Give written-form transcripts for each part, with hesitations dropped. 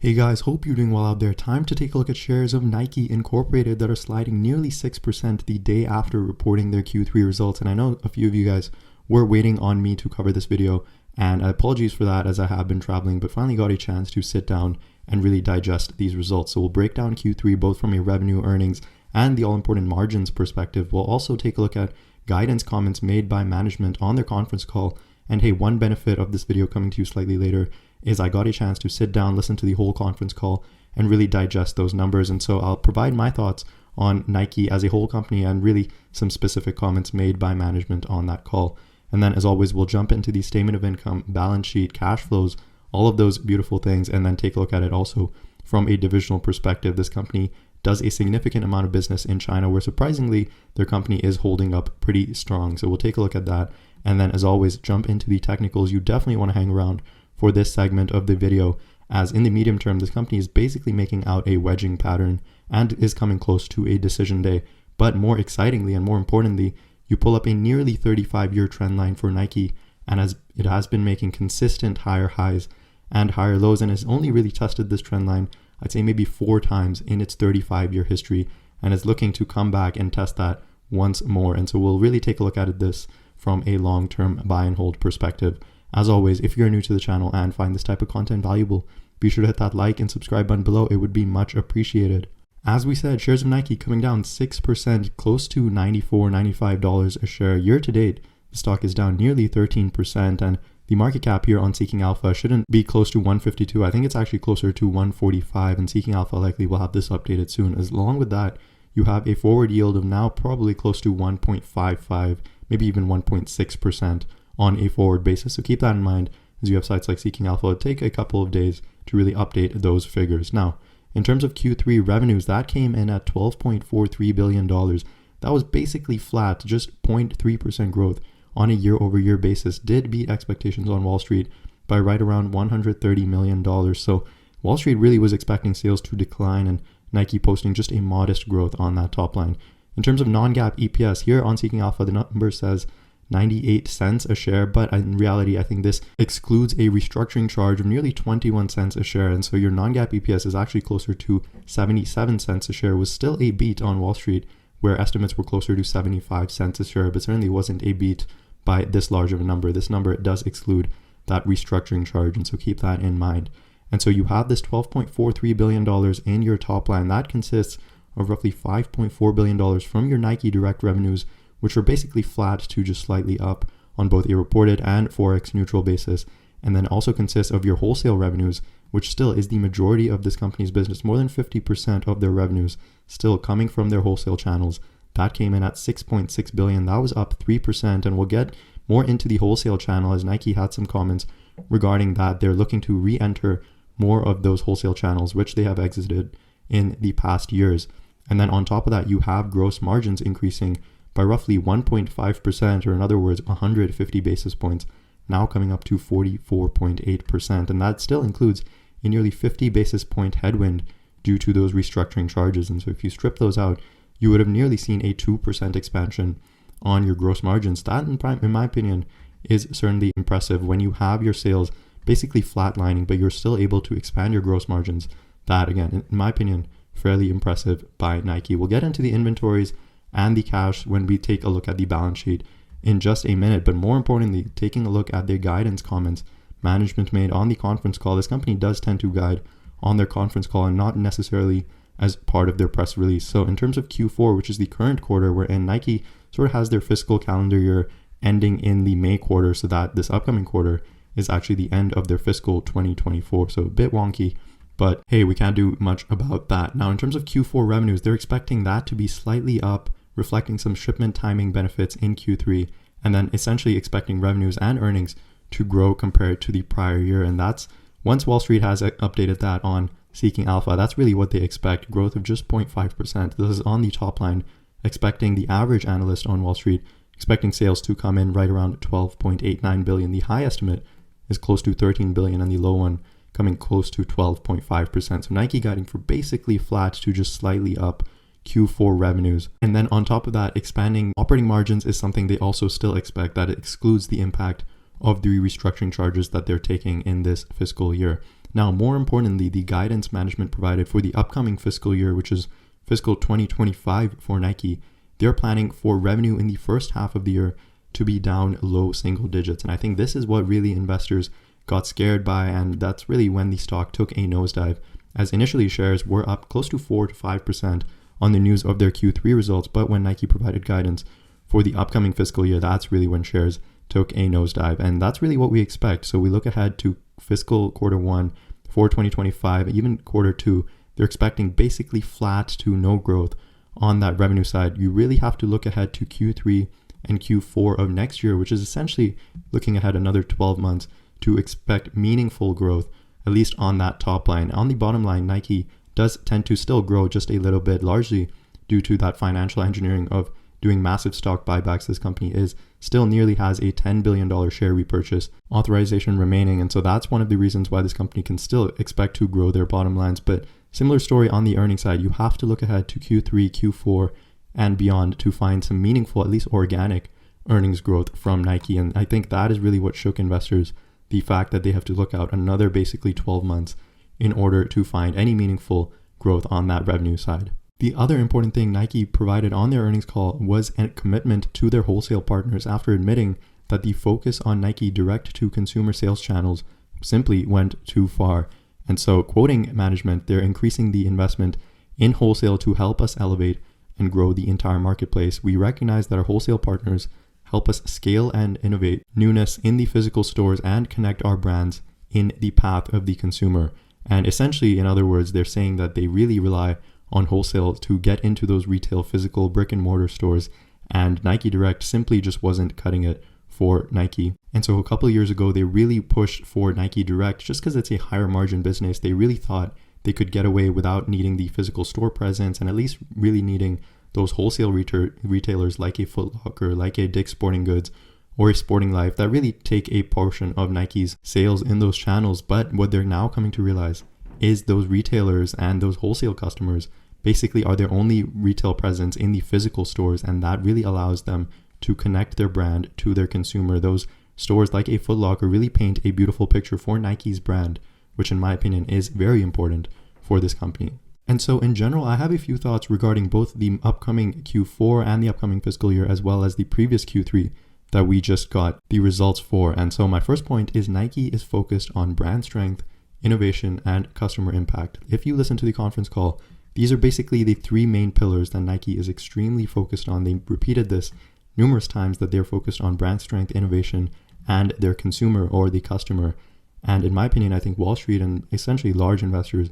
Hey guys, hope you're doing well out there. Time to take a look at shares of Nike Incorporated that are sliding nearly 6% the day after reporting their Q3 results. And I know a few of you guys were waiting on me to cover this video, and apologies for that as I have been traveling, but finally got a chance to sit down and really digest these results. So we'll break down Q3 both from a revenue, earnings, and the all-important margins perspective. We'll also take a look at guidance comments made by management on their conference call. And hey, one benefit of this video coming to you slightly later is I got a chance to sit down, listen to the whole conference call, and really digest those numbers. And so I'll provide my thoughts on Nike as a whole company and really some specific comments made by management on that call. And then as always, we'll jump into the statement of income, balance sheet, cash flows, all of those beautiful things, and then take a look at it also from a divisional perspective. This company does a significant amount of business in China, where surprisingly their company is holding up pretty strong. So we'll take a look at that. And then as always, jump into the technicals. You definitely want to hang around for this segment of the video, as in the medium term, this company is basically making out a wedging pattern and is coming close to a decision day. But more excitingly and more importantly, you pull up a nearly 35-year trend line for Nike, and as it has been making consistent higher highs and higher lows, and has only really tested this trend line, I'd say maybe 4 times in its 35-year history, and is looking to come back and test that once more. And so we'll really take a look at this from a long-term buy and hold perspective. As always, if you're new to the channel and find this type of content valuable, be sure to hit that like and subscribe button below. It would be much appreciated. As we said, shares of Nike coming down 6%, close to $94, $95 a share. Year to date, the stock is down nearly 13%, and the market cap here on Seeking Alpha shouldn't be close to 152. I think it's actually closer to 145, and Seeking Alpha likely will have this updated soon. As along with that, you have a forward yield of now probably close to 1.55, maybe even 1.6%. on a forward basis. So keep that in mind as you have sites like Seeking Alpha. It'll take a couple of days to really update those figures. Now, in terms of Q3 revenues, that came in at $12.43 billion. That was basically flat, just 0.3% growth on a year-over-year basis. Did beat expectations on Wall Street by right around $130 million. So Wall Street really was expecting sales to decline, and Nike posting just a modest growth on that top line. In terms of non-GAAP EPS, here on Seeking Alpha, the number says 98 cents a share, but in reality, I think this excludes a restructuring charge of nearly 21 cents a share. And so your non-GAAP EPS is actually closer to 77 cents a share. It was still a beat on Wall Street, where estimates were closer to 75 cents a share, but certainly wasn't a beat by this large of a number. This number does exclude that restructuring charge, and so keep that in mind. And so you have this $12.43 billion in your top line. That consists of roughly $5.4 billion from your Nike direct revenues, which are basically flat to just slightly up on both a reported and forex neutral basis, and then also consists of your wholesale revenues, which still is the majority of this company's business. More than 50% of their revenues still coming from their wholesale channels. That came in at $6.6 billion. That was up 3%, and we'll get more into the wholesale channel as Nike had some comments regarding that. They're looking to re-enter more of those wholesale channels, which they have exited in the past years. And then on top of that, you have gross margins increasing by roughly 1.5%, or in other words, 150 basis points, now coming up to 44.8%. And that still includes a nearly 50 basis point headwind due to those restructuring charges. And so if you strip those out, you would have nearly seen a 2% expansion on your gross margins. That, in my opinion, is certainly impressive when you have your sales basically flatlining, but you're still able to expand your gross margins. That, again, in my opinion, fairly impressive by Nike. We'll get into the inventories and the cash when we take a look at the balance sheet in just a minute. But more importantly, taking a look at their guidance comments management made on the conference call. This company does tend to guide on their conference call and not necessarily as part of their press release. So in terms of Q4, which is the current quarter, wherein Nike sort of has their fiscal calendar year ending in the May quarter, so that this upcoming quarter is actually the end of their fiscal 2024. So a bit wonky, but hey, we can't do much about that. Now, in terms of Q4 revenues, they're expecting that to be slightly up, reflecting some shipment timing benefits in Q3, and then essentially expecting revenues and earnings to grow compared to the prior year. And that's, once Wall Street has updated that on Seeking Alpha, that's really what they expect, growth of just 0.5%. This is on the top line, expecting the average analyst on Wall Street, expecting sales to come in right around 12.89 billion. The high estimate is close to 13 billion, and the low one coming close to 12.5%. So Nike guiding for basically flat to just slightly up Q4 revenues. And then on top of that, expanding operating margins is something they also still expect, that it excludes the impact of the restructuring charges that they're taking in this fiscal year. Now, more importantly, the guidance management provided for the upcoming fiscal year, which is fiscal 2025 for Nike, they're planning for revenue in the first half of the year to be down low single digits. And I think this is what really investors got scared by, and that's really when the stock took a nosedive, as initially shares were up close to 4 to 5% on the news of their Q3 results. But when Nike provided guidance for the upcoming fiscal year, that's really when shares took a nosedive. And that's really what we expect. So we look ahead to fiscal quarter one for 2025, even quarter two, they're expecting basically flat to no growth on that revenue side. You really have to look ahead to Q3 and Q4 of next year, which is essentially looking ahead another 12 months to expect meaningful growth, at least on that top line. On the bottom line, Nike does tend to still grow just a little bit, largely due to that financial engineering of doing massive stock buybacks. This company is still nearly has a $10 billion share repurchase authorization remaining. And so that's one of the reasons why this company can still expect to grow their bottom lines. But similar story on the earnings side, you have to look ahead to Q3, Q4, and beyond to find some meaningful, at least organic earnings growth from Nike. And I think that is really what shook investors, the fact that they have to look out another basically 12 months in order to find any meaningful growth on that revenue side. The other important thing Nike provided on their earnings call was a commitment to their wholesale partners after admitting that the focus on Nike direct-to-consumer sales channels simply went too far. And so, quoting management, they're increasing the investment in wholesale to help us elevate and grow the entire marketplace. We recognize that our wholesale partners help us scale and innovate newness in the physical stores and connect our brands in the path of the consumer. And essentially, in other words, they're saying that they really rely on wholesale to get into those retail physical brick and mortar stores, and Nike Direct simply just wasn't cutting it for Nike. And so a couple of years ago, they really pushed for Nike Direct just because it's a higher margin business. They really thought they could get away without needing the physical store presence, and at least really needing those wholesale retailers like a Foot Locker, like a Dick's Sporting Goods, or a Sporting Life that really take a portion of Nike's sales in those channels. But what they're now coming to realize is those retailers and those wholesale customers basically are their only retail presence in the physical stores, and that really allows them to connect their brand to their consumer. Those stores like a Foot Locker really paint a beautiful picture for Nike's brand, which in my opinion is very important for this company. And so in general, I have a few thoughts regarding both the upcoming Q4 and the upcoming fiscal year, as well as the previous Q3 that we just got the results for. And so my first point is Nike is focused on brand strength, innovation, and customer impact. If you listen to the conference call, these are basically the three main pillars that Nike is extremely focused on. They repeated this numerous times, that they're focused on brand strength, innovation, and their consumer or the customer. And in my opinion, I think Wall Street and essentially large investors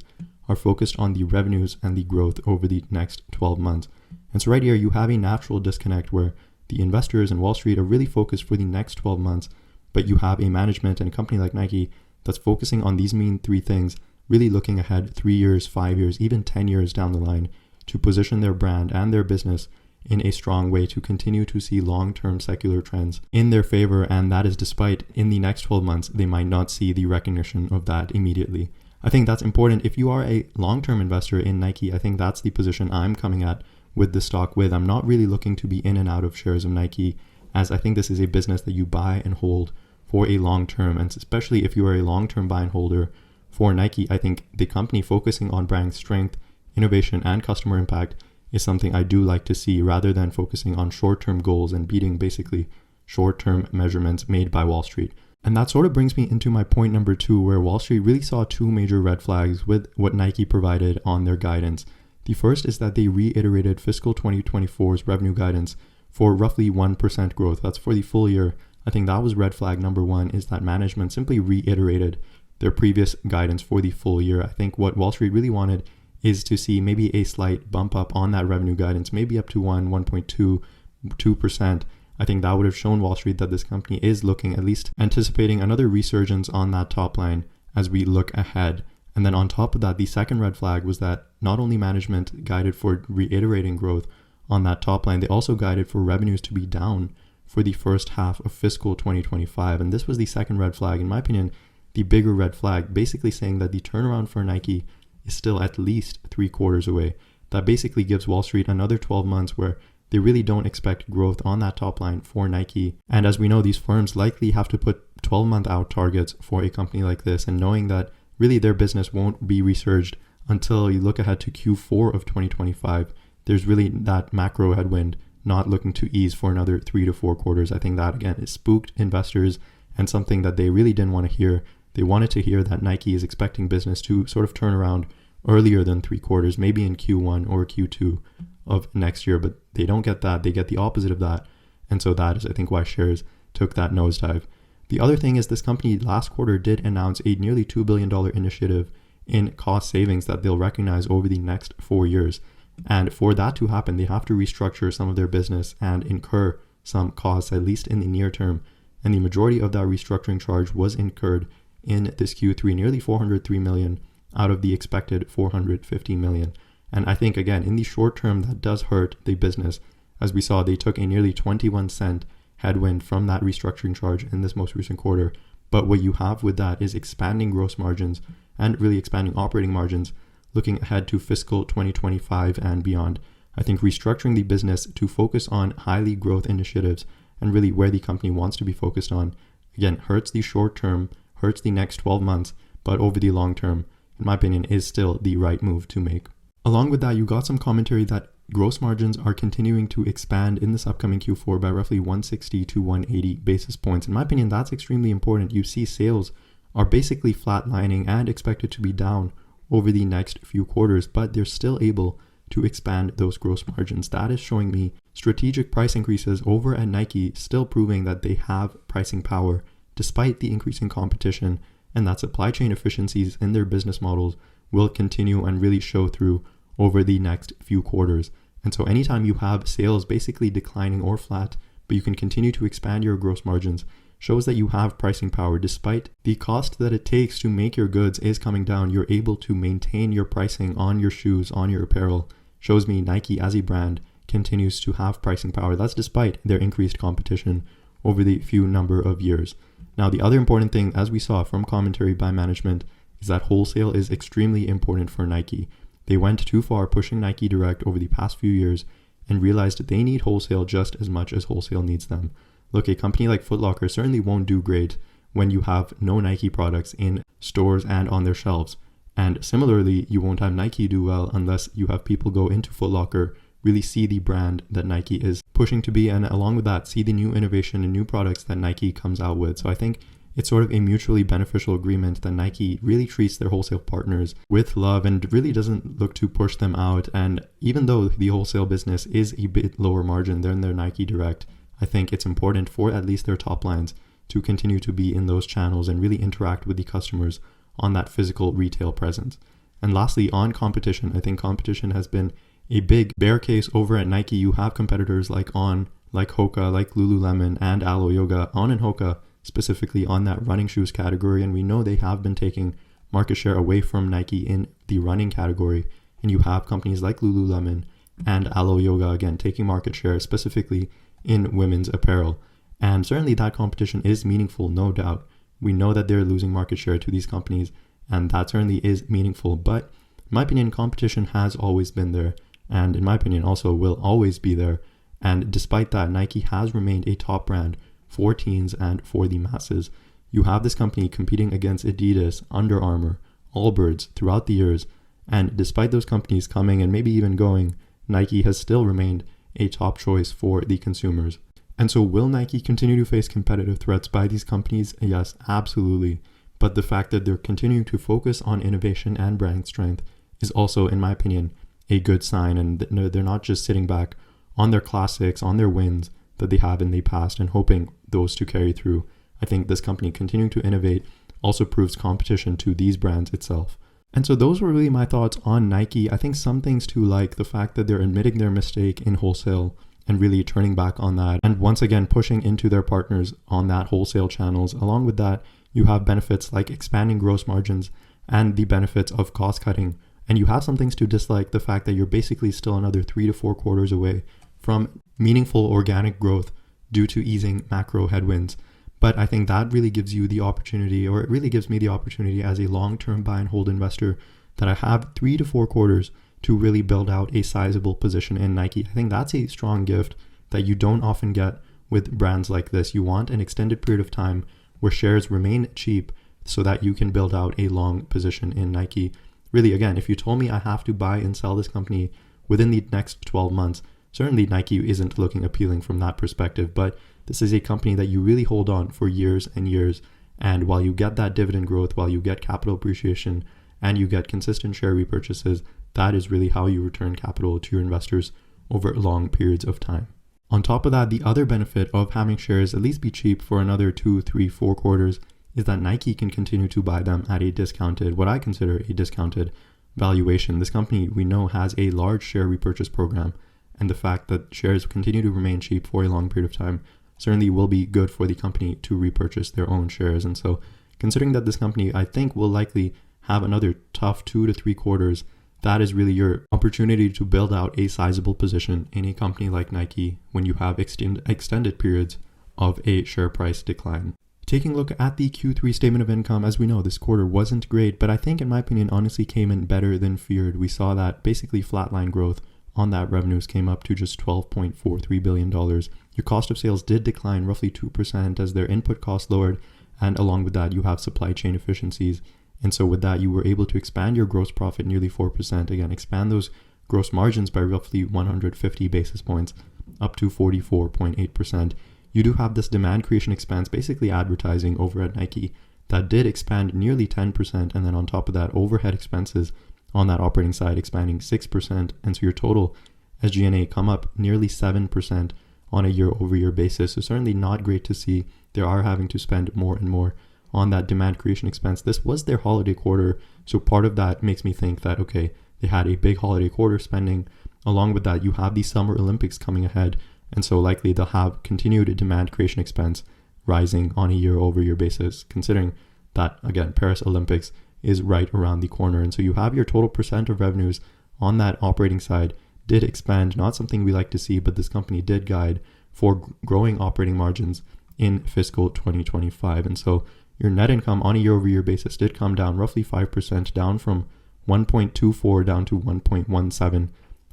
are focused on the revenues and the growth over the next 12 months. And so right here, you have a natural disconnect where the investors and Wall Street are really focused for the next 12 months, but you have a management and a company like Nike that's focusing on these main three things, really looking ahead 3 years, 5 years, even 10 years down the line to position their brand and their business in a strong way to continue to see long-term secular trends in their favor. And that is despite in the next 12 months, they might not see the recognition of that immediately. I think that's important. If you are a long-term investor in Nike, I think that's the position I'm coming at with the stock with. I'm not really looking to be in and out of shares of Nike, as I think this is a business that you buy and hold for a long term. And especially if you are a long-term buy and holder for Nike, I think the company focusing on brand strength, innovation, and customer impact is something I do like to see, rather than focusing on short-term goals and beating basically short-term measurements made by Wall Street. And that sort of brings me into my point number 2, where Wall Street really saw two major red flags with what Nike provided on their guidance. The first is that they reiterated fiscal 2024's revenue guidance for roughly 1% growth. That's for the full year. I think that was red flag number 1, is that management simply reiterated their previous guidance for the full year. I think what Wall Street really wanted is to see maybe a slight bump up on that revenue guidance, maybe up to 1.2, 2%. I think that would have shown Wall Street that this company is looking, at least anticipating another resurgence on that top line as we look ahead. And then on top of that, the second red flag was that not only management guided for reiterating growth on that top line, they also guided for revenues to be down for the first half of fiscal 2025. And this was the second red flag, in my opinion, the bigger red flag, basically saying that the turnaround for Nike is still at least 3 quarters away. That basically gives Wall Street another 12 months where they really don't expect growth on that top line for Nike. And as we know, these firms likely have to put 12-month out targets for a company like this. And knowing that really their business won't be resurged until you look ahead to Q4 of 2025. There's really that macro headwind not looking to ease for another 3 to 4 quarters. I think that, again, is spooked investors and something that they really didn't want to hear. They wanted to hear that Nike is expecting business to sort of turn around earlier than 3 quarters, maybe in Q1 or Q2 of next year, but they don't get that. They get the opposite of that. And so that is, I think, why shares took that nosedive. The other thing is this company last quarter did announce a nearly $2 billion initiative in cost savings that they'll recognize over the next 4 years. And for that to happen, they have to restructure some of their business and incur some costs, at least in the near term. And the majority of that restructuring charge was incurred in this Q3, nearly $403 million out of the expected $450 million. And I think, again, in the short term, that does hurt the business. As we saw, they took a nearly 21-cent headwind from that restructuring charge in this most recent quarter. But what you have with that is expanding gross margins and really expanding operating margins looking ahead to fiscal 2025 and beyond. I think restructuring the business to focus on highly growth initiatives and really where the company wants to be focused on, again, hurts the short term, hurts the next 12 months, but over the long term, in my opinion, is still the right move to make. Along with that, you got some commentary that gross margins are continuing to expand in this upcoming Q4 by roughly 160 to 180 basis points. In my opinion, that's extremely important. You see sales are basically flatlining and expected to be down over the next few quarters, but they're still able to expand those gross margins. That is showing me strategic price increases over at Nike, still proving that they have pricing power despite the increasing competition, and that supply chain efficiencies in their business models will continue and really show through over the next few quarters. And so anytime you have sales basically declining or flat, but you can continue to expand your gross margins, shows that you have pricing power. Despite the cost that it takes to make your goods is coming down, you're able to maintain your pricing on your shoes, on your apparel. Shows me Nike as a brand continues to have pricing power. That's despite their increased competition over the few number of years. Now, the other important thing, as we saw from commentary by management, is that wholesale is extremely important for Nike. They went too far pushing Nike Direct over the past few years and realized that they need wholesale just as much as wholesale needs them. Look, a company like Foot Locker certainly won't do great when you have no Nike products in stores and on their shelves. And similarly, you won't have Nike do well unless you have people go into Foot Locker, really see the brand that Nike is pushing to be, and along with that, see the new innovation and new products that Nike comes out with. So I think it's sort of a mutually beneficial agreement that Nike really treats their wholesale partners with love and really doesn't look to push them out. And even though the wholesale business is a bit lower margin than their Nike Direct, I think it's important for at least their top lines to continue to be in those channels and really interact with the customers on that physical retail presence. And lastly, on competition, I think competition has been a big bear case over at Nike. You have competitors like On, like Hoka, like Lululemon, and Alo Yoga. On and Hoka specifically on that running shoes category, and we know they have been taking market share away from Nike in the running category. And you have companies like Lululemon and Alo Yoga, again, taking market share specifically in women's apparel. And certainly that competition is meaningful, no doubt. We know that they're losing market share to these companies, and that certainly is meaningful. But in my opinion, competition has always been there, and in my opinion also will always be there. And despite that, Nike has remained a top brand for teens and for the masses. You have this company competing against Adidas, Under Armour, Allbirds throughout the years, and despite those companies coming and maybe even going, Nike has still remained a top choice for the consumers. And so will Nike continue to face competitive threats by these companies? Yes, absolutely. But the fact that they're continuing to focus on innovation and brand strength is also, in my opinion, a good sign. And they're not just sitting back on their classics, on their wins that they have in the past and hoping those to carry through. I think this company continuing to innovate also proves competition to these brands itself. And so those were really my thoughts on Nike. I think some things to like the fact that they're admitting their mistake in wholesale and really turning back on that, and once again pushing into their partners on that wholesale channels. Along with that, you have benefits like expanding gross margins and the benefits of cost cutting. And you have some things to dislike, the fact that you're basically still another 3 to 4 quarters away from meaningful organic growth due to easing macro headwinds. But I think that really gives you the opportunity, or it really gives me the opportunity as a long-term buy and hold investor, that I have 3 to 4 quarters to really build out a sizable position in Nike. I think that's a strong gift that you don't often get with brands like this. You want an extended period of time where shares remain cheap so that you can build out a long position in Nike. Really, again, if you told me I have to buy and sell this company within the next 12 months, certainly Nike isn't looking appealing from that perspective, but this is a company that you really hold on for years and years. And while you get that dividend growth, while you get capital appreciation, and you get consistent share repurchases, that is really how you return capital to your investors over long periods of time. On top of that, the other benefit of having shares at least be cheap for another 2, 3, 4 quarters is that Nike can continue to buy them at a discounted, what I consider a discounted valuation. This company, we know, has a large share repurchase program, and the fact that shares continue to remain cheap for a long period of time certainly will be good for the company to repurchase their own shares. And so considering that this company, I think, will likely have another tough 2 to 3 quarters, that is really your opportunity to build out a sizable position in a company like Nike when you have extended periods of a share price decline. Taking a look at the Q3 statement of income, as we know, this quarter wasn't great, but I think, in my opinion, honestly came in better than feared. We saw that basically flatline growth on that revenues came up to just $12.43 billion. Your cost of sales did decline roughly 2% as their input costs lowered, and along with that, you have supply chain efficiencies. And so with that, you were able to expand your gross profit nearly 4%. Again, expand those gross margins by roughly 150 basis points up to 44.8%. You do have this demand creation expense, basically advertising over at Nike, that did expand nearly 10%. And then on top of that, overhead expenses on that operating side expanding 6%. And so your total SG&A come up nearly 7% on a year-over-year basis. So certainly not great to see. They are having to spend more and more on that demand creation expense. This was their holiday quarter, so part of that makes me think that, okay, they had a big holiday quarter spending. Along with that, you have the Summer Olympics coming ahead, and so likely they'll have continued demand creation expense rising on a year-over-year basis, considering that, again, Paris Olympics is right around the corner. And so you have your total percent of revenues on that operating side did expand, not something we like to see, but this company did guide for growing operating margins in fiscal 2025. And so your net income on a year-over-year basis did come down roughly 5%, down from 1.24 down to $1.17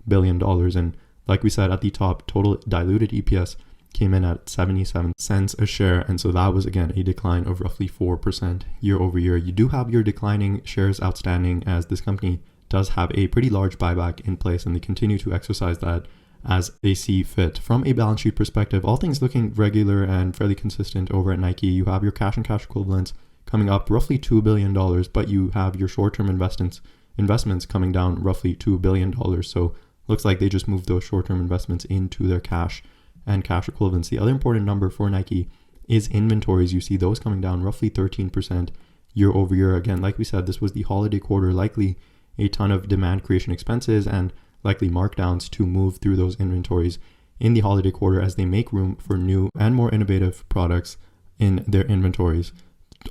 billion. And like we said at the top, total diluted EPS came in at 77 cents a share. And so that was, again, a decline of roughly 4% year over year. You do have your declining shares outstanding, as this company does have a pretty large buyback in place, and they continue to exercise that as they see fit. From a balance sheet perspective, all things looking regular and fairly consistent over at Nike. You have your cash and cash equivalents coming up roughly $2 billion, but you have your short-term investments coming down roughly $2 billion. So looks like they just moved those short-term investments into their cash and cash equivalents. The other important number for Nike is inventories. You see those coming down roughly 13% year over year. Again, like we said, this was the holiday quarter, likely a ton of demand creation expenses and likely markdowns to move through those inventories in the holiday quarter as they make room for new and more innovative products in their inventories.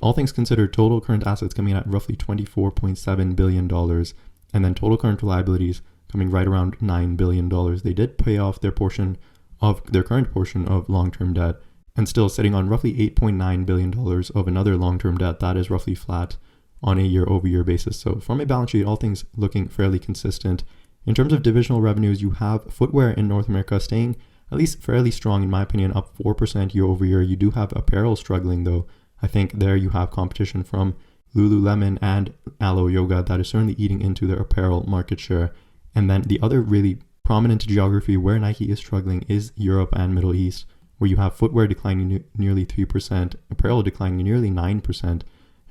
All things considered, total current assets coming in at roughly $24.7 billion, and then total current liabilities coming right around $9 billion. They did pay off their current portion of long-term debt, and still sitting on roughly $8.9 billion of another long-term debt that is roughly flat on a year-over-year basis. So from a balance sheet, all things looking fairly consistent. In terms of divisional revenues, you have footwear in North America staying at least fairly strong, in my opinion, up 4% year over year. You do have apparel struggling, though. I think there you have competition from Lululemon and Alo Yoga that is certainly eating into their apparel market share. And then the other really prominent geography where Nike is struggling is Europe and Middle East, where you have footwear declining nearly 3%, apparel declining nearly 9%,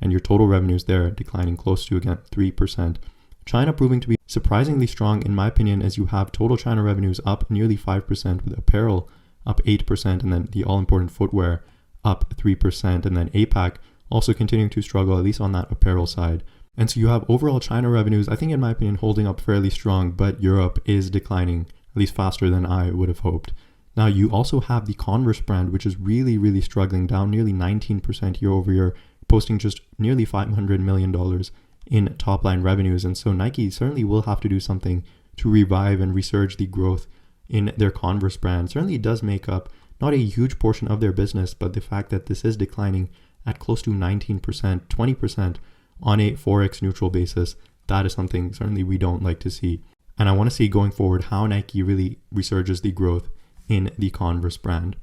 and your total revenues there declining close to, again, 3%. China proving to be surprisingly strong, in my opinion, as you have total China revenues up nearly 5%, with apparel up 8%, and then the all-important footwear up 3%, and then APAC also continuing to struggle, at least on that apparel side. And so you have overall China revenues, I think, in my opinion, holding up fairly strong, but Europe is declining, at least faster than I would have hoped. Now, you also have the Converse brand, which is really, really struggling, down nearly 19% year over year, posting just nearly $500 million in top line revenues. And so Nike certainly will have to do something to revive and resurge the growth in their Converse brand. Certainly it does make up not a huge portion of their business, but the fact that this is declining at close to 19%, 20% on a Forex neutral basis, that is something certainly we don't like to see. And I want to see going forward how Nike really resurges the growth in the Converse brand.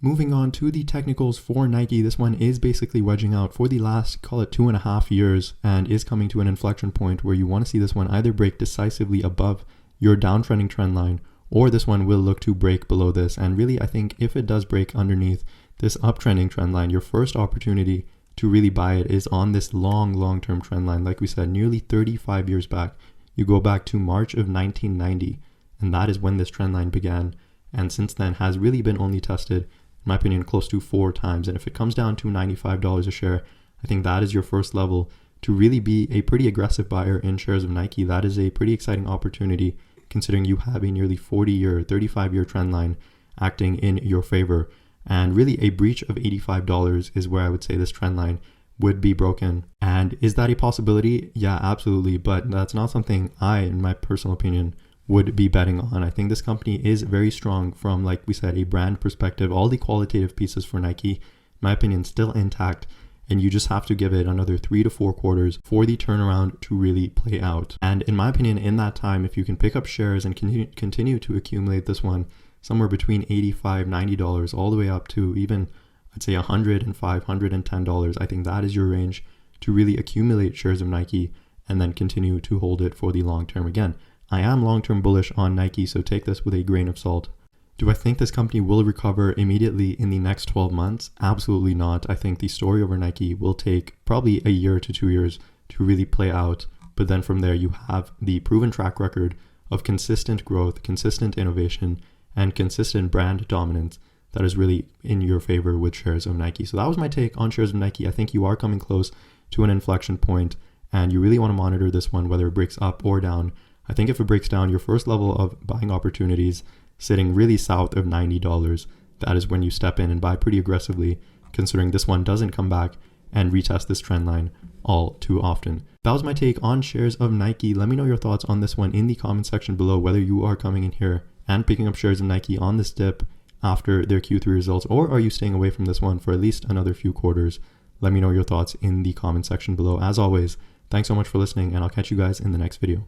Moving on to the technicals for Nike, this one is basically wedging out for the last, call it 2.5 years, and is coming to an inflection point where you want to see this one either break decisively above your downtrending trend line, or this one will look to break below this. And really, I think if it does break underneath this uptrending trend line, your first opportunity to really buy it is on this long-term trend line. Like we said, nearly 35 years back. You go back to March of 1990, and that is when this trend line began. And since then has really been only tested, in my opinion, close to 4 times. And if it comes down to $95 a share, I think that is your first level to really be a pretty aggressive buyer in shares of Nike. That is a pretty exciting opportunity considering you have a nearly 40-year, 35-year trend line acting in your favor. And really a breach of $85 is where I would say this trend line would be broken. And is that a possibility? Yeah, absolutely. But that's not something I, in my personal opinion, would be betting on. I think this company is very strong from, like we said, a brand perspective. All the qualitative pieces for Nike, in my opinion, still intact. And you just have to give it another 3 to 4 quarters for the turnaround to really play out. And in my opinion, in that time, if you can pick up shares and continue to accumulate this one somewhere between $85, $90, all the way up to even, I'd say $105, $110, I think that is your range to really accumulate shares of Nike and then continue to hold it for the long term. Again, I am long-term bullish on Nike, so take this with a grain of salt. Do I think this company will recover immediately in the next 12 months? Absolutely not. I think the story over Nike will take probably a year to 2 years to really play out. But then from there, you have the proven track record of consistent growth, consistent innovation, and consistent brand dominance that is really in your favor with shares of Nike. So that was my take on shares of Nike. I think you are coming close to an inflection point, and you really want to monitor this one, whether it breaks up or down. I think if it breaks down, your first level of buying opportunities sitting really south of $90, that is when you step in and buy pretty aggressively, considering this one doesn't come back and retest this trend line all too often. That was my take on shares of Nike. Let me know your thoughts on this one in the comment section below, whether you are coming in here and picking up shares of Nike on this dip after their Q3 results, or are you staying away from this one for at least another few quarters? Let me know your thoughts in the comment section below. As always, thanks so much for listening, and I'll catch you guys in the next video.